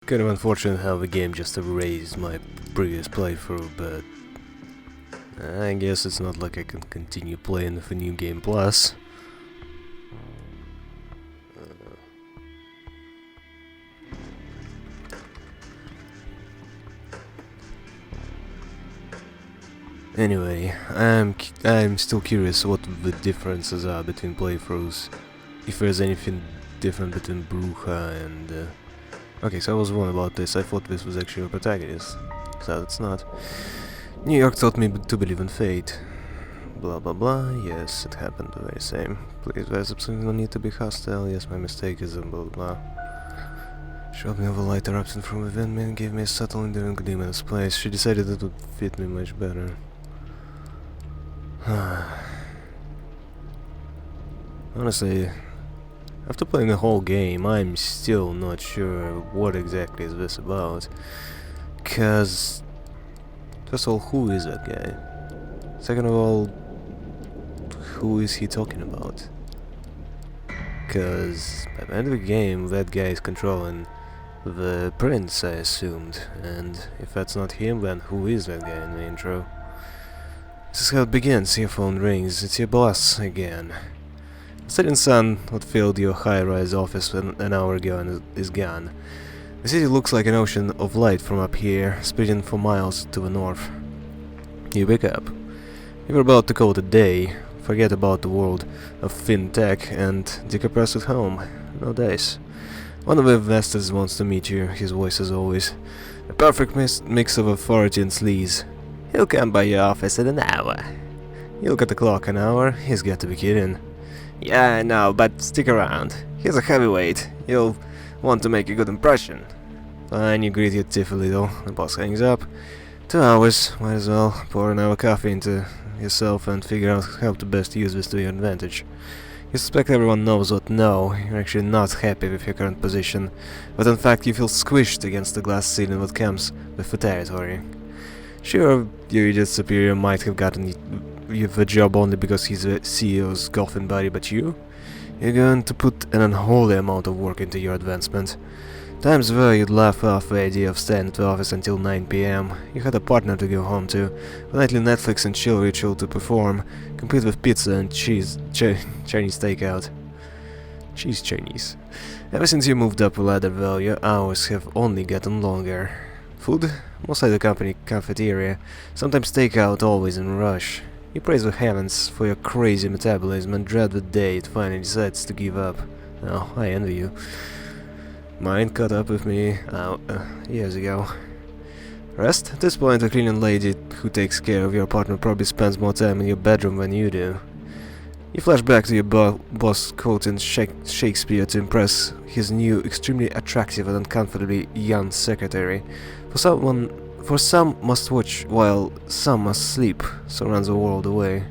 Kind of unfortunate how the game just erased my previous playthrough, but I guess it's not like I can continue playing with a new game plus. Anyway, I'm still curious what the differences are between playthroughs. If there's anything different between Bruja and... Okay, so I was wrong about this. I thought this was actually a protagonist. So it's not. New York taught me to believe in fate. Blah blah blah. Yes, it happened the very same. Please, there's absolutely no need to be hostile. Yes, my mistake is blah blah blah. Showed me of a light erupting from within me and gave me a subtle endearing demon's place. She decided it would fit me much better. Honestly, after playing the whole game, I'm still not sure what exactly is this about. Cause, first of all, who is that guy? Second of all, who is he talking about? Cause by the end of the game, that guy is controlling the prince, I assumed. And if that's not him, then who is that guy in the intro? This is how it begins. Your phone rings. It's your boss again. The setting sun what filled your high-rise office an hour ago and is gone. The city looks like an ocean of light from up here, spreading for miles to the north. You wake up. You're about to call it a day, forget about the world of fintech and decompress at home. No dice. One of the investors wants to meet you, his voice as always. A perfect mix of authority and sleaze. He'll come by your office in an hour. You look at the clock, an hour? He's got to be kidding. Yeah, I know, but stick around. He's a heavyweight. You'll want to make a good impression. Fine, you greet your tiff a little. The boss hangs up. 2 hours. Might as well pour an hour coffee into yourself and figure out how to best use this to your advantage. You suspect everyone knows what no, you're actually not happy with your current position, but in fact you feel squished against the glass ceiling that comes with the territory. Sure, your idiot superior might have gotten you the job only because he's the CEO's golfing buddy, but you're going to put an unholy amount of work into your advancement. Times where you'd laugh off the idea of staying at the office until 9 PM. You had a partner to go home to, a nightly Netflix and chill ritual to perform, complete with pizza and Chinese takeout. Cheese Chinese. Ever since you moved up the ladder though, your hours have only gotten longer. Food? Mostly the company cafeteria. Sometimes takeout, always in a rush. You praise the heavens for your crazy metabolism and dread the day it finally decides to give up. Oh, I envy you. Mine caught up with me years ago. Rest? At this point, the cleaning lady who takes care of your partner probably spends more time in your bedroom than you do. You flash back to your boss quoting Shakespeare to impress his new, extremely attractive and uncomfortably young secretary. For some must watch while some must sleep, so runs the world away.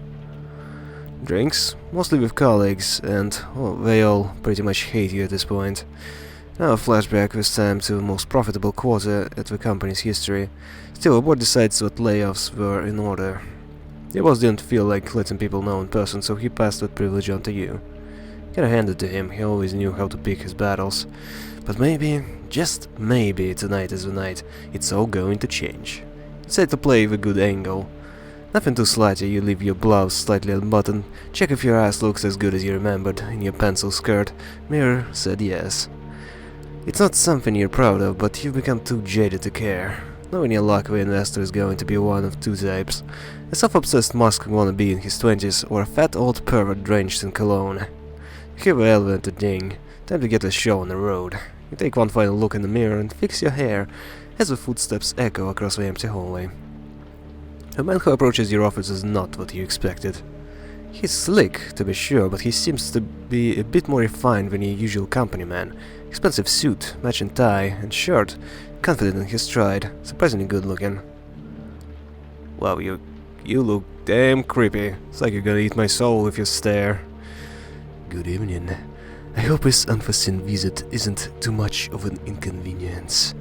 Drinks? Mostly with colleagues, and well, they all pretty much hate you at this point. Now a flashback this time to the most profitable quarter at the company's history. Still, the board decides what layoffs were in order. Your boss didn't feel like letting people know in person, so he passed that privilege on to you. Gotta hand it to him, he always knew how to pick his battles. But maybe, just maybe, tonight is the night it's all going to change. Decide to play the good angle. Nothing too slutty, you leave your blouse slightly unbuttoned, check if your ass looks as good as you remembered in your pencil skirt. Mirror said yes. It's not something you're proud of, but you've become too jaded to care. Knowing your luck, the investor is going to be one of two types. A self-obsessed Musk wannabe in his 20s, or a fat old pervert drenched in cologne. You hear the elevator ding. Time to get the show on the road. You take one final look in the mirror and fix your hair as the footsteps echo across the empty hallway. The man who approaches your office is not what you expected. He's slick, to be sure, but he seems to be a bit more refined than your usual company man. Expensive suit, matching tie, and shirt, confident in his stride, surprisingly good looking. Wow, you look damn creepy. It's like you're gonna eat my soul with your stare. Good evening. I hope this unforeseen visit isn't too much of an inconvenience.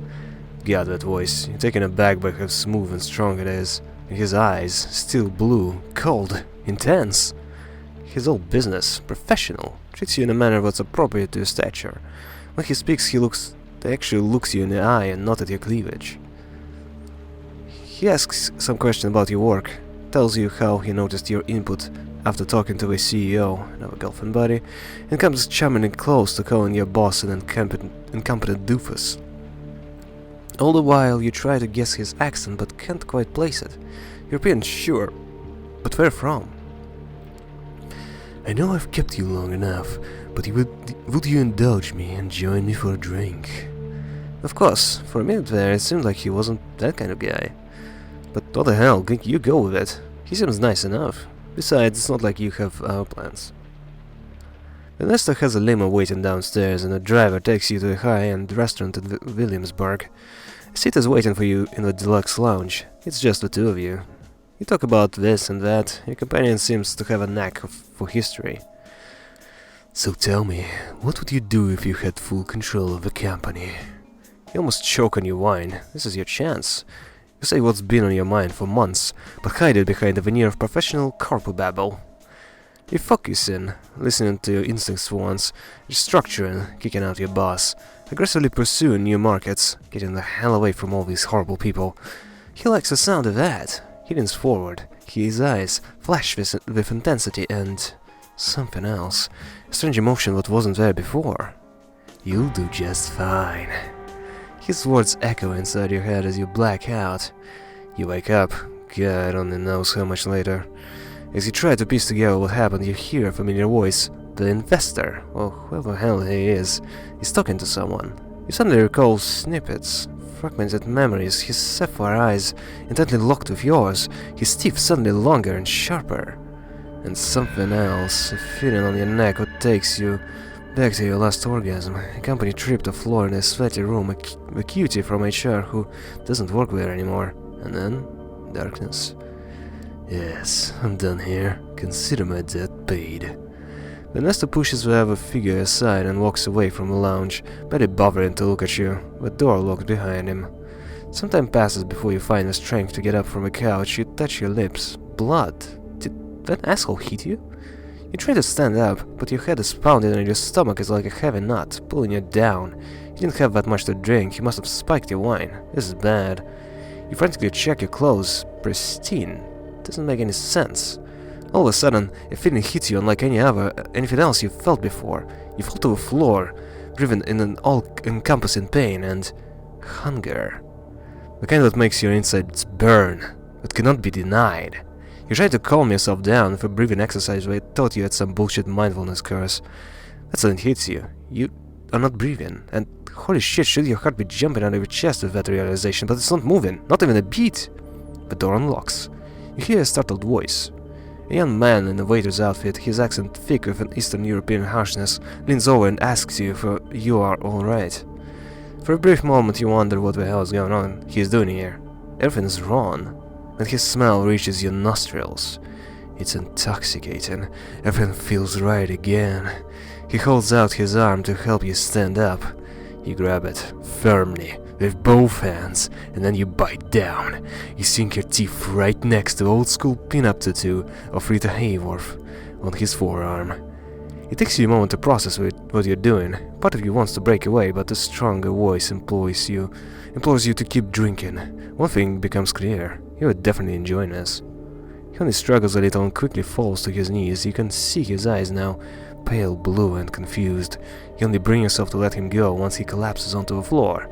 God, that voice. You're taken aback by how smooth and strong it is. His eyes, still blue, cold, intense. He's all business, professional, treats you in a manner that's appropriate to your stature. When he speaks, he looks He actually looks you in the eye and not at your cleavage. He asks some question about your work, tells you how he noticed your input after talking to a CEO, another girlfriend buddy, and comes charmingly close to calling your boss an incompetent doofus. All the while you try to guess his accent but can't quite place it. European, sure, but where from? I know I've kept you long enough, but would you indulge me and join me for a drink? Of course, for a minute there it seemed like he wasn't that kind of guy. But what the hell, you go with it. He seems nice enough. Besides, it's not like you have our plans. Ernesto has a limo waiting downstairs and a driver takes you to a high-end restaurant in Williamsburg. A seat is waiting for you in the deluxe lounge. It's just the two of you. You talk about this and that. Your companion seems to have a knack for history. So tell me, what would you do if you had full control of the company? You almost choke on your wine. This is your chance. You say what's been on your mind for months, but hide it behind a veneer of professional corpobabble. You focus in, listening to your instincts for once, restructuring, kicking out your boss, aggressively pursuing new markets, getting the hell away from all these horrible people. He likes the sound of that. He leans forward, his eyes flash with intensity and something else, a strange emotion that wasn't there before. You'll do just fine. His words echo inside your head as you black out. You wake up, God only knows how much later. As you try to piece together what happened, you hear a familiar voice. The investor, or whoever the hell he is talking to someone. You suddenly recall snippets, fragmented memories, his sapphire eyes intently locked with yours, his teeth suddenly longer and sharper. And something else, a feeling on your neck that takes you back to your last orgasm, a company trip to floor in a sweaty room, a cutie from HR who doesn't work there anymore, and then darkness. Yes, I'm done here. Consider my debt paid. Ernesto pushes the other figure aside and walks away from the lounge, barely bothering to look at you, the door locked behind him. Some time passes before you find the strength to get up from the couch. You touch your lips. Blood. Did that asshole hit you? You try to stand up, but your head is pounded and your stomach is like a heavy knot, pulling you down. You didn't have that much to drink, you must have spiked your wine. This is bad. You frantically check your clothes. Pristine. Doesn't make any sense. All of a sudden, a feeling hits you unlike anything else you've felt before. You fall to the floor, driven in an all-encompassing pain and hunger. The kind that makes your insides burn, but cannot be denied. You try to calm yourself down with a breathing exercise where I taught you at some bullshit mindfulness course. That suddenly hits you. You are not breathing, and holy shit, should your heart be jumping out of your chest with that realization, but it's not moving, not even a beat. The door unlocks. You hear a startled voice. A young man in a waiter's outfit, his accent thick with an Eastern European harshness, leans over and asks you if you are alright. For a brief moment you wonder what the hell is going on he's doing here. Everything is wrong. And his smell reaches your nostrils. It's intoxicating. Everything feels right again. He holds out his arm to help you stand up. You grab it, firmly, with both hands, and then you bite down. You sink your teeth right next to old-school pin-up tattoo of Rita Hayworth on his forearm. It takes you a moment to process what you're doing. Part of you wants to break away, but a stronger voice implores you to keep drinking. One thing becomes clear. You are definitely enjoying this. He only struggles a little and quickly falls to his knees. You can see his eyes now, pale blue and confused. You only bring yourself to let him go once he collapses onto the floor.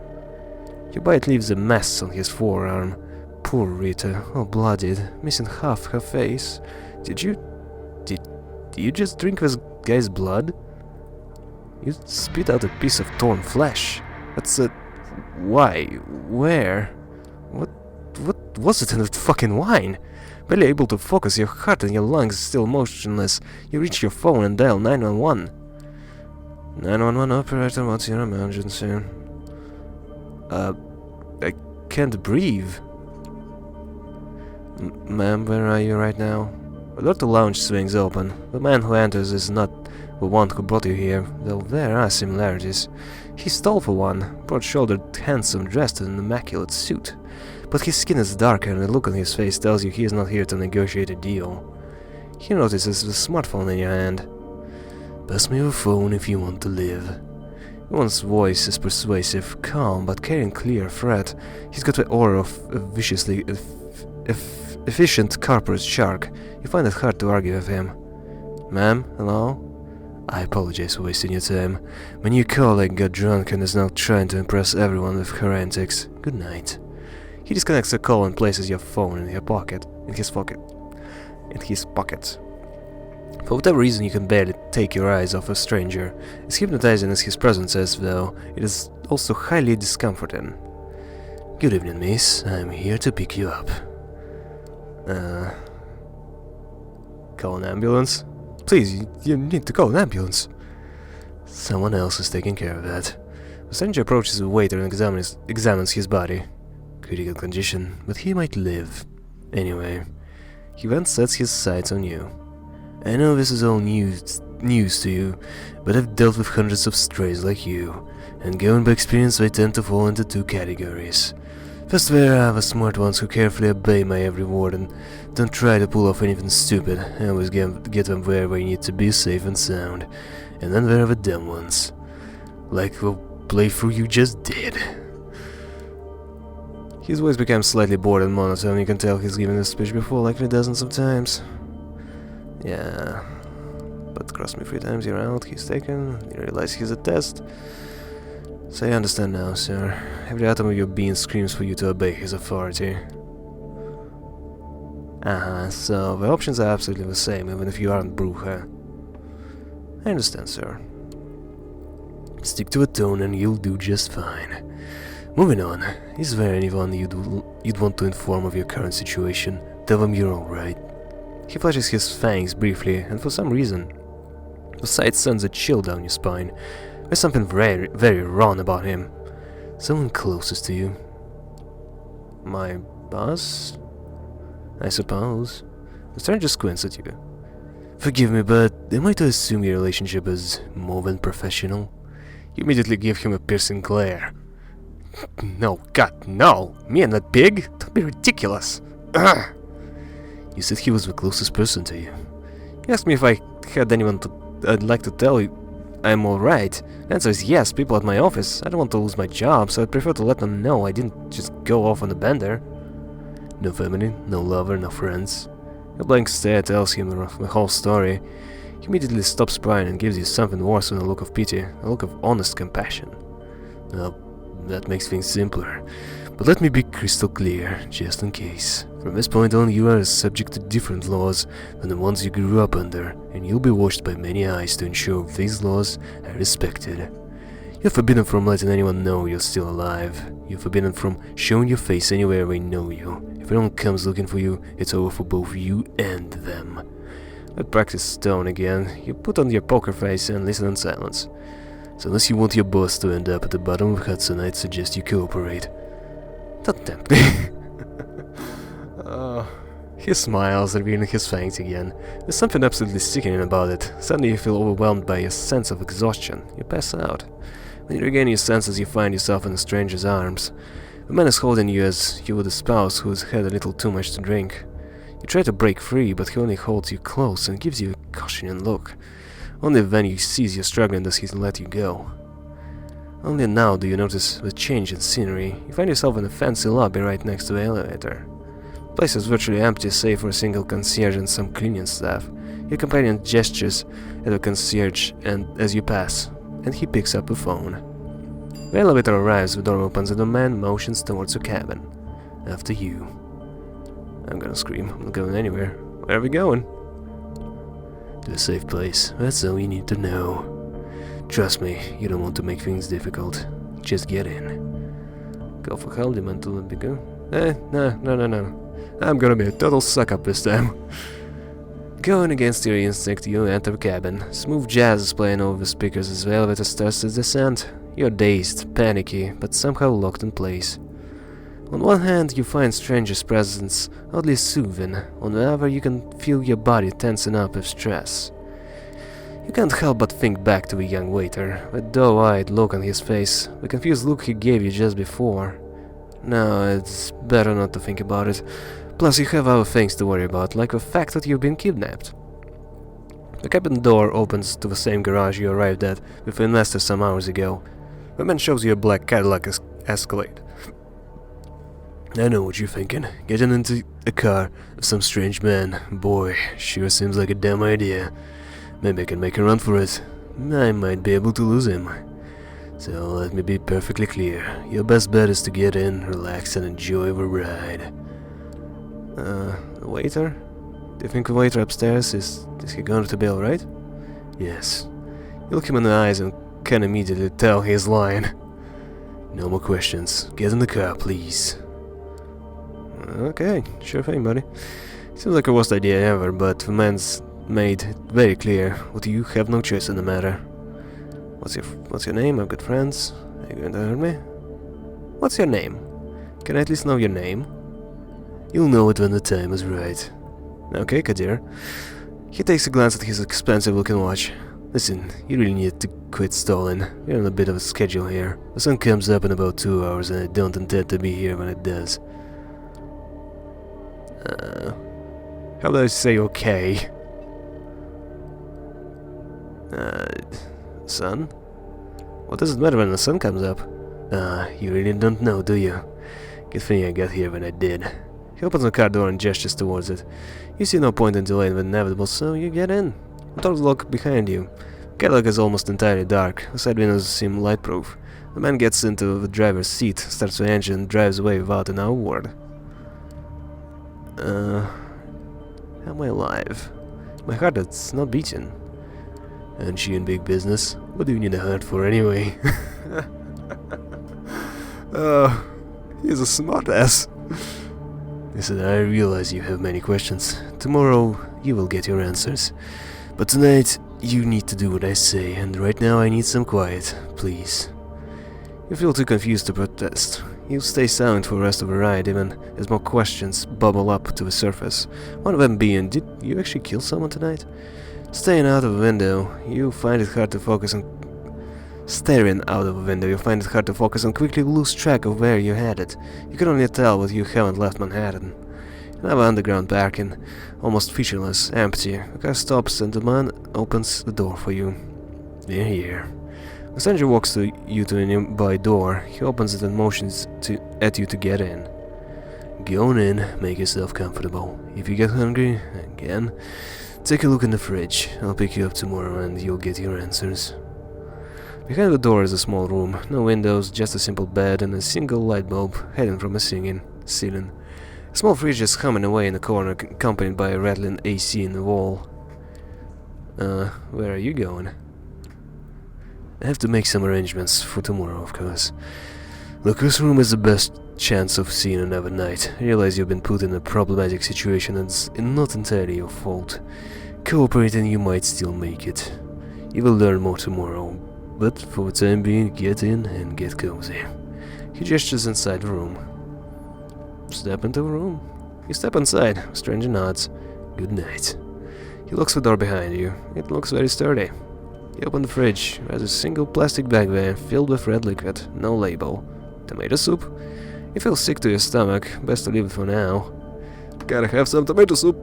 Your bite leaves a mess on his forearm. Poor Rita, all bloodied, missing half her face. Did you just drink this guy's blood? You spit out a piece of torn flesh. That's a... Why? Where? What was it in that fucking wine? Barely able to focus, your heart and your lungs still motionless. You reach your phone and dial 911. 911 operator, what's your emergency? I can't breathe. Ma'am, where are you right now? The door to the lounge swings open. The man who enters is not the one who brought you here, though there are similarities. He's tall for one, broad-shouldered, handsome, dressed in an immaculate suit. But his skin is darker and the look on his face tells you he is not here to negotiate a deal. He notices the smartphone in your hand. Pass me your phone if you want to live. One's voice is persuasive, calm, but carrying clear threat. He's got the aura of a viciously efficient corporate shark. You find it hard to argue with him. Ma'am, hello? I apologize for wasting your time. My new colleague got drunk and is now trying to impress everyone with her antics. Good night. He disconnects the call and places your phone in his pocket. For whatever reason, you can barely take your eyes off a stranger. As hypnotizing as his presence is, though, it is also highly discomforting. Good evening, miss. I'm here to pick you up. Call an ambulance? Please, you need to call an ambulance. Someone else is taking care of that. The stranger approaches the waiter and examines his body. Critical condition, but he might live. Anyway, he then sets his sights on you. I know this is all news to you, but I've dealt with hundreds of strays like you, and going by experience I tend to fall into two categories. First, there are the smart ones who carefully obey my every word and don't try to pull off anything stupid. I always get them where they need to be safe and sound. And then there are the dumb ones, like the playthrough you just did. His voice becomes slightly bored and monotone. You can tell he's given this speech before likely dozens of times. Yeah, but cross me 3 times, you're out, he's taken, you realize he's a test. So I understand now, sir. Every atom of your being screams for you to obey his authority. So the options are absolutely the same, even if you aren't Bruja. I understand, sir. Stick to a tone and you'll do just fine. Moving on, is there anyone you'd want to inform of your current situation? Tell them you're alright. He flashes his fangs briefly, and for some reason, the sight sends a chill down your spine. There's something very, very wrong about him. Someone closest to you. My boss? I suppose. The stranger squints at you. Forgive me, but am I to assume your relationship is more than professional? You immediately give him a piercing glare. No, God, no! Me and that pig? Don't be ridiculous! Ugh. You said he was the closest person to you. You asked me if I had anyone I'd like to tell you I'm alright. The answer is yes, people at my office. I don't want to lose my job, so I'd prefer to let them know I didn't just go off on a bender. No family, no lover, no friends. A blank stare tells him the whole story. He immediately stops crying and gives you something worse than a look of pity, a look of honest compassion. Well, that makes things simpler. But let me be crystal clear, just in case. From this point on, you are subject to different laws than the ones you grew up under, and you'll be watched by many eyes to ensure these laws are respected. You're forbidden from letting anyone know you're still alive. You're forbidden from showing your face anywhere they know you. If anyone comes looking for you, it's over for both you and them. Let's practice stone again. You put on your poker face and listen in silence. So unless you want your boss to end up at the bottom of Hudson, I'd suggest you cooperate. Don't tempt me. He smiles, revealing his fangs again. There's something absolutely sickening about it. Suddenly you feel overwhelmed by a sense of exhaustion. You pass out. When you regain your senses, you find yourself in a stranger's arms. The man is holding you as you would a spouse who's had a little too much to drink. You try to break free, but he only holds you close and gives you a cautioning look. Only then he sees you struggling does he let you go. Only now do you notice the change in scenery. You find yourself in a fancy lobby right next to the elevator. The place is virtually empty save for a single concierge and some cleaning staff. Your companion gestures at the concierge and as you pass, and he picks up the phone. The elevator arrives, the door opens and the man motions towards the cabin. After you. I'm gonna scream, I'm not going anywhere. Where are we going? To a safe place, that's all you need to know. Trust me, you don't want to make things difficult. Just get in. Go for help, demand to let me go. No. I'm gonna be a total suck-up this time. Going against your instinct, you enter the cabin. Smooth jazz is playing over the speakers as the elevator starts to descend. You're dazed, panicky, but somehow locked in place. On one hand, you find stranger's presence oddly soothing. On the other, you can feel your body tensing up with stress. You can't help but think back to the young waiter, the doe-eyed look on his face, the confused look he gave you just before. No, it's better not to think about it. Plus, you have other things to worry about, like the fact that you've been kidnapped. The cabin door opens to the same garage you arrived at with the investor some hours ago. The man shows you a black Cadillac Escalade. I know what you're thinking. Getting into a car with some strange man. Boy, sure seems like a damn idea. Maybe I can make a run for it. I might be able to lose him. So let me be perfectly clear. Your best bet is to get in, relax, and enjoy the ride. The waiter? Do you think the waiter upstairs is he going to be alright? Yes. You look him in the eyes and can immediately tell he's lying. No more questions. Get in the car, please. Okay, sure thing, buddy. Seems like the worst idea ever, but the man's made it very clear that you have no choice in the matter. What's your name? I've got friends. Are you going to hurt me? What's your name? Can I at least know your name? You'll know it when the time is right. Okay, Kadir. He takes a glance at his expensive-looking watch. Listen, you really need to quit stalling. We're on a bit of a schedule here. The sun comes up in about 2 hours, and I don't intend to be here when it does. How do I say okay? Sun? What does it matter when the sun comes up? You really don't know, do you? Good thing I got here when I did. He opens the car door and gestures towards it. You see no point in delaying the inevitable, so you get in. The doors lock behind you. Cadillac is almost entirely dark. The side windows seem light-proof. The man gets into the driver's seat, starts the engine, and drives away without an word. How am I alive? My heart is not beating. And she in big business? What do you need a heart for anyway? He's a smartass. Listen, I realize you have many questions. Tomorrow, you will get your answers. But tonight, you need to do what I say, and right now I need some quiet, please. You feel too confused to protest. You stay silent for the rest of the ride, even as more questions bubble up to the surface. One of them being, did you actually kill someone tonight? Staying out of the window, you find it hard to focus on... Staring out of the window, you find it hard to focus and quickly lose track of where you're headed. You can only tell that you haven't left Manhattan. You have underground parking, almost featureless, empty. A car stops and the man opens the door for you. You're here. The stranger walks to a nearby door. He opens it and motions at you to get in. Go on in, make yourself comfortable. If you get hungry, again, take a look in the fridge. I'll pick you up tomorrow and you'll get your answers. Behind the door is a small room, no windows, just a simple bed and a single light bulb hanging from a ceiling. A small fridge is humming away in the corner, accompanied by a rattling AC in the wall. Where are you going? I have to make some arrangements for tomorrow, of course. Look, this room is the best chance of seeing another night. I realize you've been put in a problematic situation and it's not entirely your fault. Cooperate and you might still make it. You will learn more tomorrow, but for the time being, get in and get cozy. He gestures inside the room. Step into the room. You step inside. Stranger nods. Good night. He locks the door behind you. It looks very sturdy. You open the fridge. There's a single plastic bag there, filled with red liquid. No label. Tomato soup? You feel sick to your stomach. Best to leave it for now. Gotta have some tomato soup.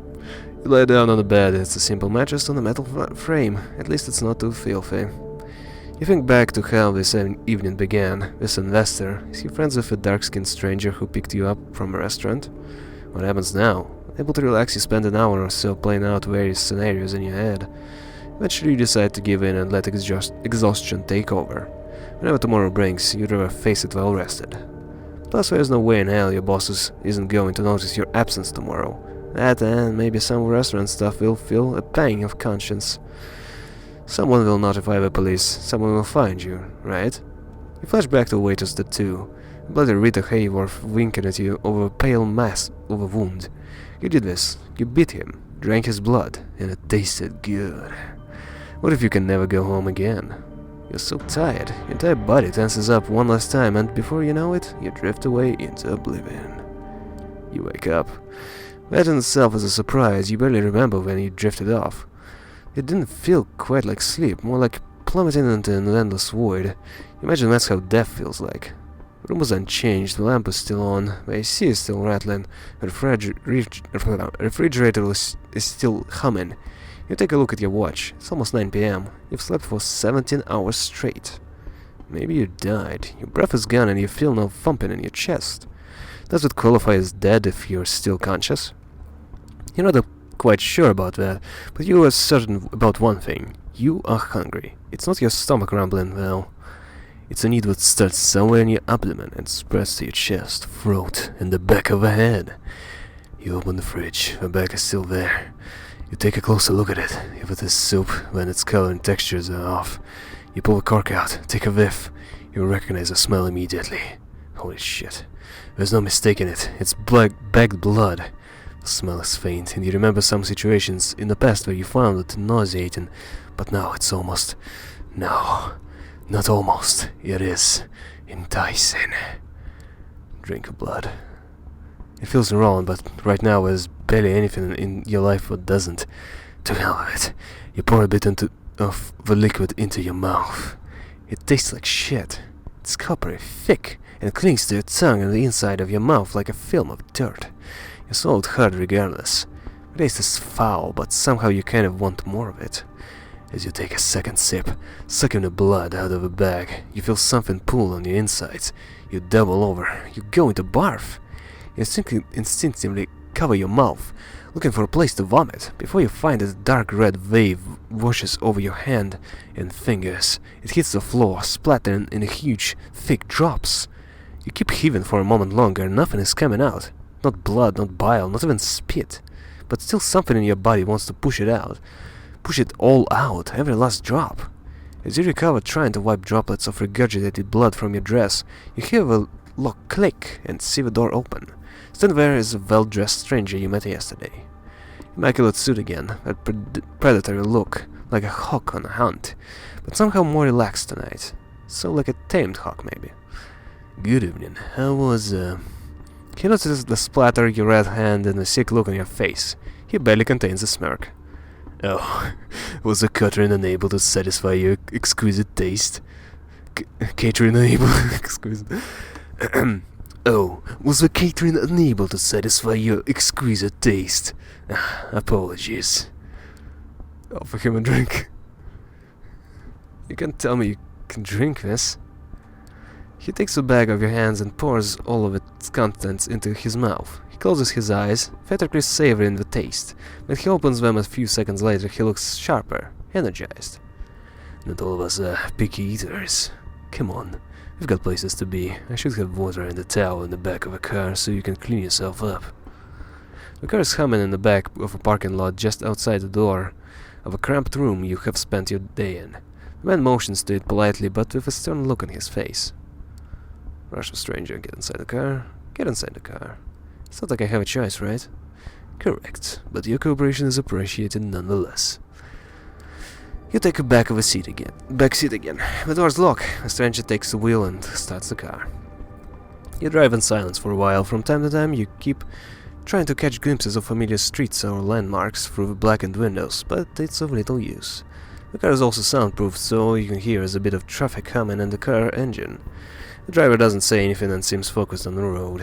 You lie down on the bed. It's a simple mattress on a metal frame. At least it's not too filthy. You think back to how this evening began. This investor, is he friends with a dark-skinned stranger who picked you up from a restaurant? What happens now? Able to relax, you spend an hour or so playing out various scenarios in your head. Eventually you decide to give in and let exhaustion take over. Whenever tomorrow brings, you'd rather face it well rested. Plus there's no way in hell your boss isn't going to notice your absence tomorrow. That and maybe some restaurant staff will feel a pang of conscience. Someone will notify the police, someone will find you, right? You flash back to the waitress that too. Bloody Rita Hayworth winking at you over a pale mass of a wound. You did this, you beat him, drank his blood, and it tasted good. What if you can never go home again? You're so tired, your entire body tenses up one last time and before you know it, you drift away into oblivion. You wake up. That in itself is a surprise, you barely remember when you drifted off. It didn't feel quite like sleep, more like plummeting into an endless void. Imagine that's how death feels like. The room was unchanged, the lamp was still on, the AC is still rattling, the refrigerator is still humming. You take a look at your watch, it's almost 9 PM. You've slept for 17 hours straight. Maybe you died. Your breath is gone and you feel no thumping in your chest. Does it qualify as dead if you're still conscious? You're not quite sure about that, but you are certain about one thing. You are hungry. It's not your stomach rumbling, well. It's a need that starts somewhere in your abdomen and spreads to your chest, throat, and the back of the head. You open the fridge. The bag is still there. You take a closer look at it. If it is soup, then its color and textures are off. You pull the cork out, take a whiff. You recognize the smell immediately. Holy shit. There's no mistaking it. It's bagged blood. The smell is faint, and you remember some situations in the past where you found it nauseating, but now it's almost... No, not almost. It is enticing. Drink of blood. It feels wrong, but right now there's barely anything in your life that doesn't. To hell with it. You pour a bit of the liquid into your mouth. It tastes like shit. It's coppery, thick, and clings to your tongue and the inside of your mouth like a film of dirt. You swallow it hard regardless. The taste is foul, but somehow you kind of want more of it. As you take a second sip, sucking the blood out of the bag, you feel something pull on your insides. You double over. You go into barf. You instinctively cover your mouth, looking for a place to vomit, before you find a dark red wave washes over your hand and fingers. It hits the floor, splattering in huge, thick drops. You keep heaving for a moment longer, nothing is coming out. Not blood, not bile, not even spit. But still something in your body wants to push it out. Push it all out, every last drop. As you recover, trying to wipe droplets of regurgitated blood from your dress, you hear the lock click and see the door open. Standing there is a well-dressed stranger you met yesterday. Immaculate suit again, a predatory look, like a hawk on a hunt, but somehow more relaxed tonight. So like a tamed hawk, maybe. Good evening. How was, He notices the splatter of your red hand and the sick look on your face. He barely contains a smirk. Oh, was the catering unable to satisfy your exquisite taste? Catering unable... exquisite... Oh, was the catering unable to satisfy your exquisite taste? Apologies. Offer him a drink. You can't tell me you can drink this. He takes the bag of your hands and pours all of its contents into his mouth. He closes his eyes, faintly savoring the taste. When he opens them a few seconds later, he looks sharper, energized. Not all of us are picky eaters. Come on. We've got places to be. I should have water and a towel in the back of a car so you can clean yourself up. The car is humming in the back of a parking lot just outside the door of a cramped room you have spent your day in. The man motions to it politely, but with a stern look on his face. Rush the stranger, get inside the car. Get inside the car. It's not like I have a choice, right? Correct, but your cooperation is appreciated nonetheless. You take a back seat again. The doors lock. The stranger takes the wheel and starts the car. You drive in silence for a while. From time to time, you keep trying to catch glimpses of familiar streets or landmarks through the blackened windows, but it's of little use. The car is also soundproofed, so all you can hear is a bit of traffic humming and the car engine. The driver doesn't say anything and seems focused on the road.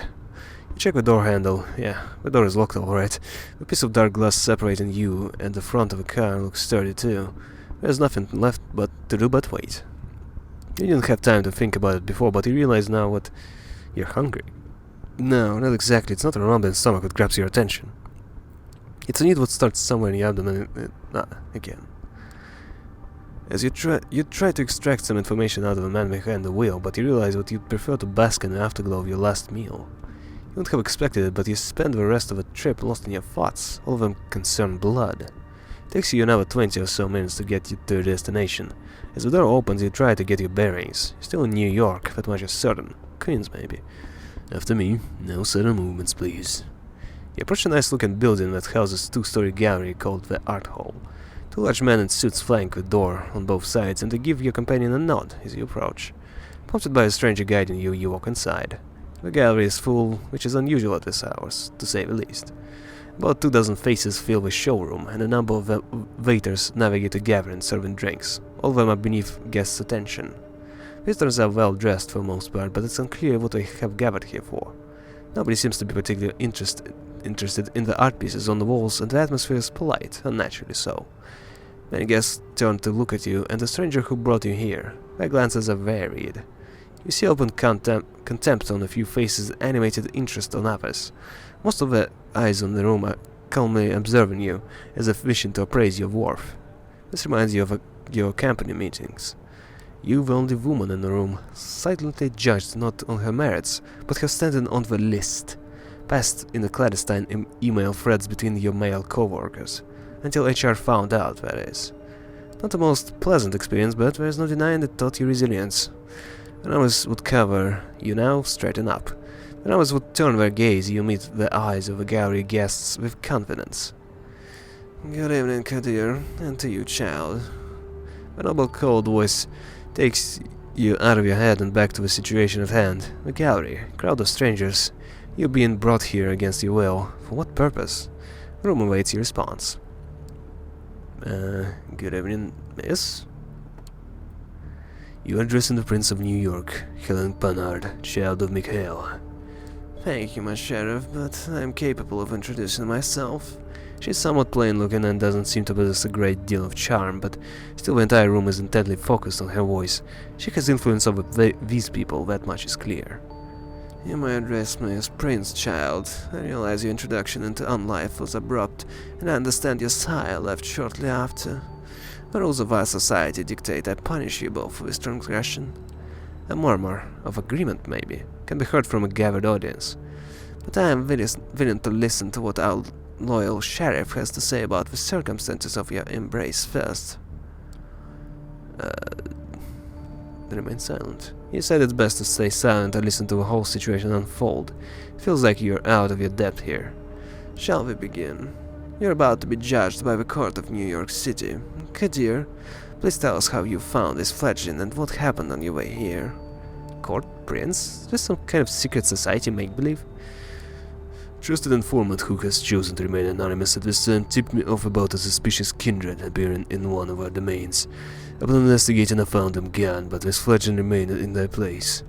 You check the door handle. Yeah, the door is locked alright. The piece of dark glass separating you and the front of the car looks sturdy too. There's nothing left to do but wait. You didn't have time to think about it before, but you realize now what... You're hungry. No, not exactly. It's not a rumbling stomach that grabs your attention. It's a need that starts somewhere in your abdomen again. As you try to extract some information out of the man behind the wheel, but you realize that you'd prefer to bask in the afterglow of your last meal. You wouldn't have expected it, but you spend the rest of the trip lost in your thoughts. All of them concern blood. It takes you another 20 or so minutes to get you to your destination. As the door opens, you try to get your bearings. You're still in New York, that much is certain. Queens, maybe. After me, no sudden movements, please. You approach a nice-looking building that houses a two-story gallery called the Art Hall. Two large men in suits flank the door on both sides, and they give your companion a nod as you approach. Prompted by a stranger guiding you, you walk inside. The gallery is full, which is unusual at this hours, to say the least. About 24 faces fill the showroom, and a number of waiters navigate the gathering serving drinks. All of them are beneath guests' attention. Visitors are well dressed for the most part, but it's unclear what they have gathered here for. Nobody seems to be particularly interested in the art pieces on the walls, and the atmosphere is polite, unnaturally so. Many guests turn to look at you and the stranger who brought you here. My glances are varied. You see open contempt on a few faces, animated interest on others. Most of the eyes in the room are calmly observing you, as if wishing to appraise your worth. This reminds you of your company meetings. You, the only woman in the room, silently judged not on her merits, but her standing on the list, passed in the clandestine email threads between your male co-workers, until HR found out, that is. Not the most pleasant experience, but there is no denying it taught you resilience. When others would cover, you now straighten up. When others would turn their gaze, you meet the eyes of the gallery guests with confidence. Good evening, Kadir, and to you, child. The noble cold voice takes you out of your head and back to the situation at hand. The gallery, crowd of strangers, you being brought here against your will. For what purpose? The room awaits your response. Good evening, miss. You are addressing the Prince of New York, Helen Panhard, child of Mikhail. Thank you, my sheriff, but I am capable of introducing myself. She's somewhat plain-looking and doesn't seem to possess a great deal of charm, but still the entire room is intently focused on her voice. She has influence over these people, that much is clear. You may address me as Prince, child. I realize your introduction into unlife was abrupt, and I understand your sire left shortly after. The rules of our society dictate I punish you both for this transgression. A murmur, of agreement maybe, can be heard from a gathered audience, but I am willing to listen to what our loyal sheriff has to say about the circumstances of your embrace first. Remain silent. You said it's best to stay silent and listen to the whole situation unfold. It feels like you're out of your depth here. Shall we begin? You're about to be judged by the court of New York City. Kadir, please tell us how you found this fledgling and what happened on your way here. Court? Prince? Is this some kind of secret society make-believe? Trusted informant who has chosen to remain anonymous at this time tipped me off about a suspicious kindred appearing in one of our domains. Upon investigating I found them gone, but this fledgling remained in their place.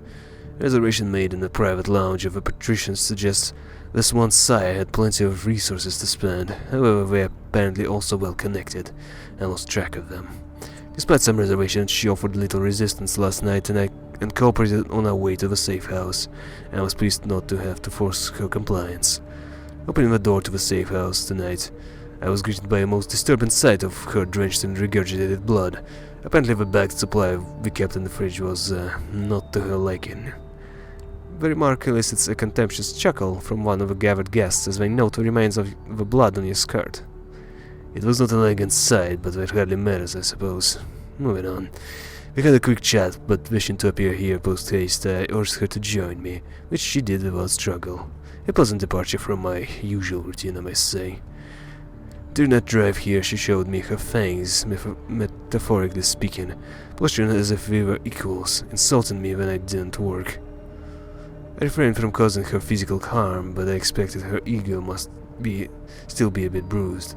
A reservation made in the private lounge of a patrician suggests this one's sire had plenty of resources to spend, however they are apparently also well connected. I lost track of them. Despite some reservations, she offered little resistance last night and cooperated on our way to the safe house. I was pleased not to have to force her compliance. Opening the door to the safe house tonight, I was greeted by a most disturbing sight of her drenched in regurgitated blood. Apparently the bagged supply we kept in the fridge was not to her liking. The remark elicits a contemptuous chuckle from one of the gathered guests as they note the remains of the blood on your skirt. It was not an elegant sight, but that hardly matters, I suppose. Moving on. We had a quick chat, but wishing to appear here post-haste, I urged her to join me, which she did without struggle. A pleasant departure from my usual routine, I must say. During that drive here, she showed me her fangs, metaphorically speaking, posturing as if we were equals, insulting me when I didn't work. I refrained from causing her physical harm, but I expected her ego must still be a bit bruised.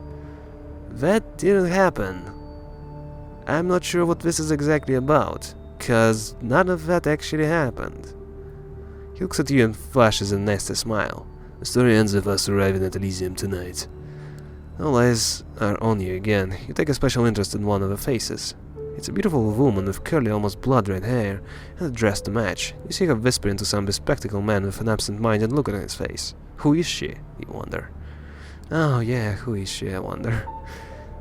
That didn't happen. I'm not sure what this is exactly about, cause none of that actually happened. He looks at you and flashes a nasty smile. The story ends with us arriving at Elysium tonight. All eyes are on you again. You take a special interest in one of the faces. It's a beautiful woman with curly, almost blood-red hair, and a dress to match. You see her whispering to some bespectacled man with an absent-minded look on his face. Who is she, you wonder? Oh yeah, who is she, I wonder.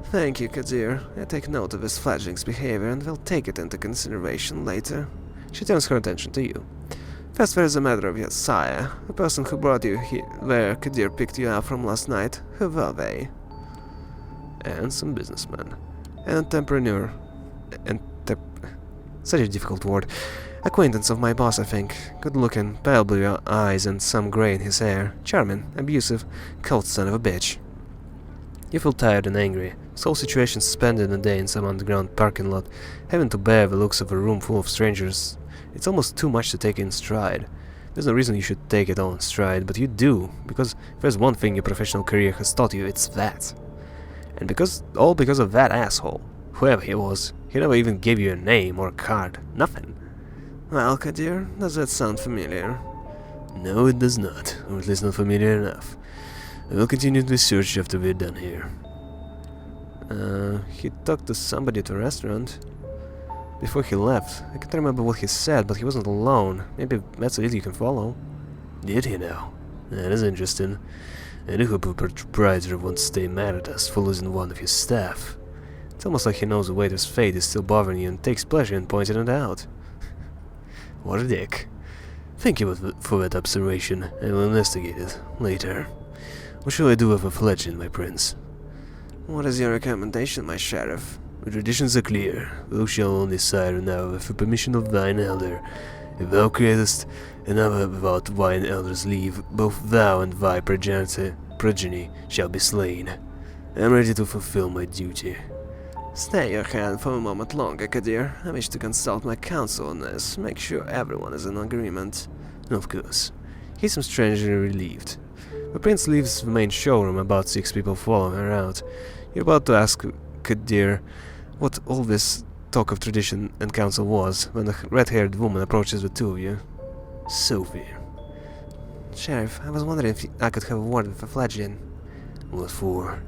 Thank you, Kadir. I take note of this fledgling's behavior and will take it into consideration later. She turns her attention to you. First, there is a matter of your sire, the person who brought you here, where Kadir picked you up from last night. Who were they? And some businessman. An entrepreneur. Such a difficult word. Acquaintance of my boss, I think. Good-looking, pale blue eyes and some grey in his hair. Charming, abusive, cold son of a bitch. You feel tired and angry. This whole situation spending a day in some underground parking lot, having to bear the looks of a room full of strangers. It's almost too much to take in stride. There's no reason you should take it all in stride, but you do, because if there's one thing your professional career has taught you, it's that. And all because of that asshole. Whoever he was, he never even gave you a name or a card. Nothing. Well, Kadir, does that sound familiar? No, it does not, or at least not familiar enough. I will continue the search after we're done here. He talked to somebody at a restaurant. before he left. I can't remember what he said, but he wasn't alone. Maybe that's a lead you can follow. Did he now? That is interesting. I do hope a proprietor won't stay mad at us for losing one of his staff. It's almost like he knows the waiter's fate is still bothering you and takes pleasure in pointing it out. What a dick. Thank you for that observation. I will investigate it later. What shall I do with a fledgling, my prince? What is your recommendation, my sheriff? The traditions are clear. Thou shalt only sire now with the permission of thine elder. If thou createst another without thine elder's leave, both thou and thy progeny shall be slain. I am ready to fulfill my duty. Stay your hand for a moment longer, Kadir. I wish to consult my counsel on this. Make sure everyone is in agreement. Of course. He seems strangely relieved. The prince leaves the main showroom, about 6 people follow her out. You're about to ask Kadir what all this talk of tradition and counsel was, when a red-haired woman approaches the two of you. Sophie. Sheriff, I was wondering if I could have a word with the fledgling. What for?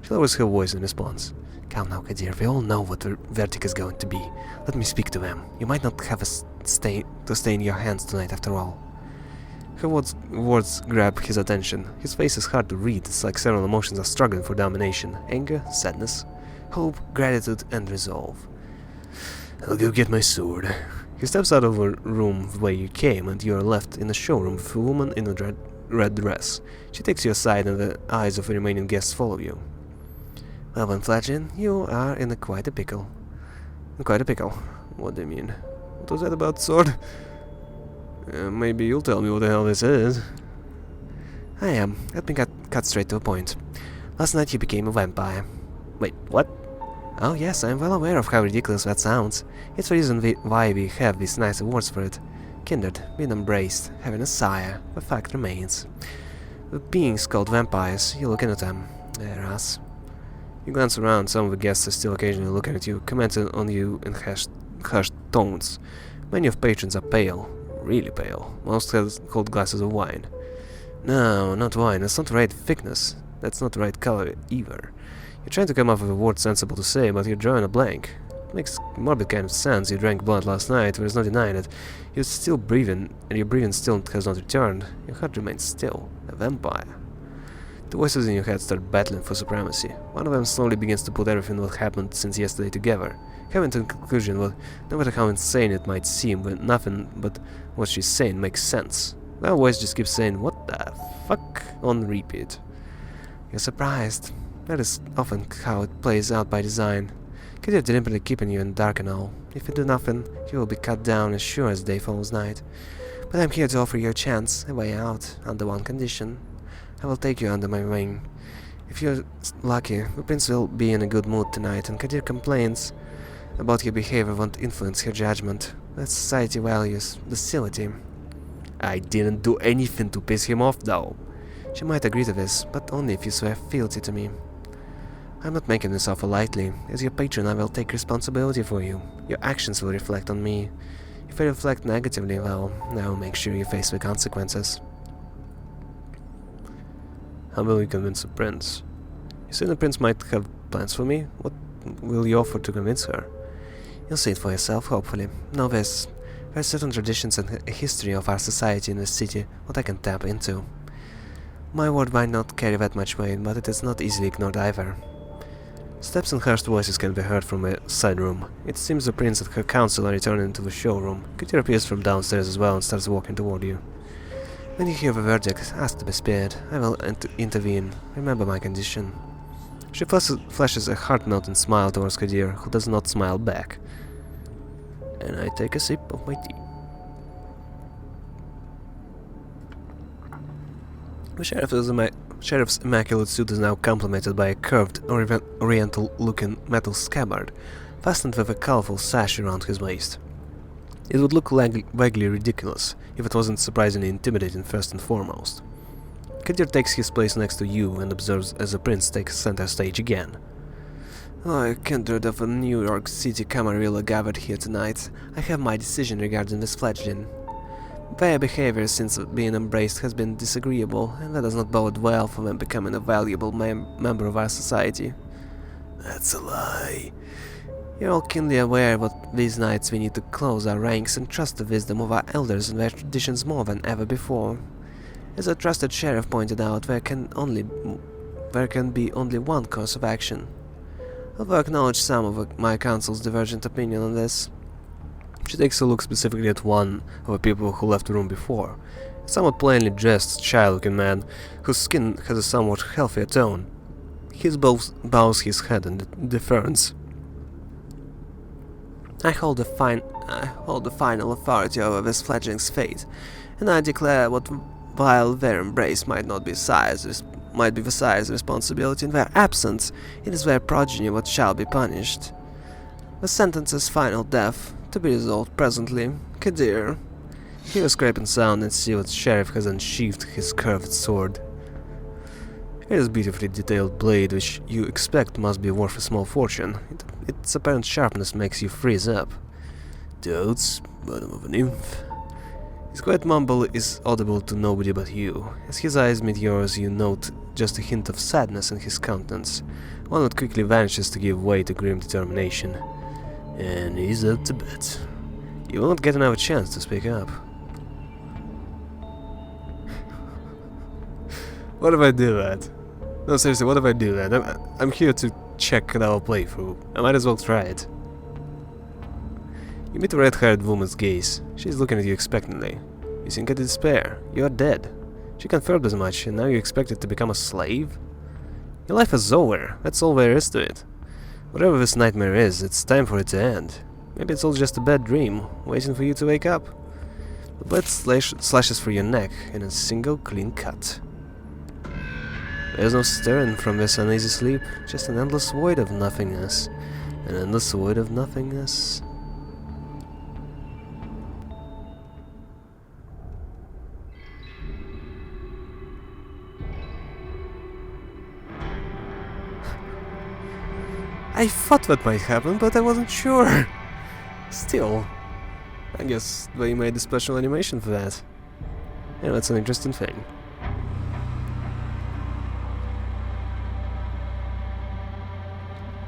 She lowers her voice in response. Come now, Kadir, we all know what the verdict is going to be. Let me speak to them. You might not have stay in your hands tonight after all. Her words grab his attention. His face is hard to read. It's like several emotions are struggling for domination. Anger, sadness, hope, gratitude, and resolve. I'll go get my sword. He steps out of the room the way you came, and you are left in the showroom with a woman in a red dress. She takes you aside, and the eyes of the remaining guests follow you. Well then, Fledgling, you are in quite a pickle. Quite a pickle? What do you mean? What was that about sword? Maybe you'll tell me what the hell this is. I am. Let me cut straight to the point. Last night you became a vampire. Wait, what? Oh yes, I'm well aware of how ridiculous that sounds. It's the reason why we have these nice awards for it. Kindred, being embraced, having a sire, the fact remains. The beings called vampires, you look into them. They're us. You glance around, some of the guests are still occasionally looking at you, commenting on you in hushed tones. Many of patrons are pale, really pale. Most have cold glasses of wine. No, not wine, that's not the right thickness. That's not the right color either. You're trying to come up with a word sensible to say, but you're drawing a blank. Makes morbid kind of sense. You drank blood last night, there's no denying it. You're still breathing, and your breathing still has not returned. Your heart remains still. A vampire. The voices in your head start battling for supremacy. One of them slowly begins to put everything what happened since yesterday together, coming to the conclusion that no matter how insane it might seem, when nothing but what she's saying makes sense. That voice just keeps saying, "What the fuck?" on repeat. You're surprised. That is often how it plays out by design. Kadir deliberately keeping you in the dark and all. If you do nothing, you will be cut down as sure as day follows night. But I'm here to offer you a chance, a way out, under one condition. I will take you under my wing. If you're lucky, the prince will be in a good mood tonight, and Kadir complains about your behavior won't influence her judgment. That society values docility. I didn't do anything to piss him off, though. She might agree to this, but only if you swear fealty to me. I'm not making this offer lightly. As your patron, I will take responsibility for you. Your actions will reflect on me. If I reflect negatively, well, I will make sure you face the consequences. How will you convince the prince? You say the prince might have plans for me? What will you offer to convince her? You'll see it for yourself, hopefully. Know this. There are certain traditions and a history of our society in this city what I can tap into. My word might not carry that much weight, but it is not easily ignored either. Steps and hushed voices can be heard from a side room. It seems the prince and her council are returning to the showroom. Kadir appears from downstairs as well and starts walking toward you. When you hear the verdict, ask to be spared. I will intervene. Remember my condition. She flashes a heart-melting smile towards Kadir, who does not smile back. And I take a sip of my tea. The sheriff's immaculate suit is now complemented by a curved, oriental-looking metal scabbard, fastened with a colorful sash around his waist. It would look vaguely ridiculous if it wasn't surprisingly intimidating first and foremost. Kadir takes his place next to you and observes as the prince takes center stage again. Oh, kindred of a New York City Camarilla gathered here tonight. I have my decision regarding this fledgling. Their behavior since being embraced has been disagreeable, and that does not bode well for them becoming a valuable member of our society. That's a lie. You're all keenly aware that these nights we need to close our ranks and trust the wisdom of our elders and their traditions more than ever before. As a trusted sheriff pointed out, there can be only one course of action. Although I acknowledge some of my council's divergent opinion on this. She takes a look specifically at one of the people who left the room before. A somewhat plainly dressed, shy-looking man, whose skin has a somewhat healthier tone. He bows his head in deference. I hold the final authority over this fledgling's fate, and I declare what, while their embrace might be the sire's responsibility in their absence, it is their progeny what shall be punished. The sentence is final death, to be resolved presently. Kadir. Hear a scraping sound and see that the sheriff has unsheathed his curved sword. It is a beautifully detailed blade which you expect must be worth a small fortune. Its apparent sharpness makes you freeze up. Toads, bottom of a nymph. His quiet mumble is audible to nobody but you. As his eyes meet yours, you note just a hint of sadness in his countenance, one that quickly vanishes to give way to grim determination. And he's out to bed. You will not get another chance to speak up. What if I do that? No, seriously, what if I do that? I'm here to check our playthrough. I might as well try it. You meet a red-haired woman's gaze. She's looking at you expectantly. You sink into despair. You are dead. She confirmed as much, and now you expect it to become a slave? Your life is over. That's all there is to it. Whatever this nightmare is, it's time for it to end. Maybe it's all just a bad dream, waiting for you to wake up. The blade slashes through your neck in a single clean cut. There's no stirring from this uneasy sleep, just an endless void of nothingness. An endless void of nothingness. I thought that might happen, but I wasn't sure. Still, I guess they made a special animation for that. Yeah, that's an interesting thing.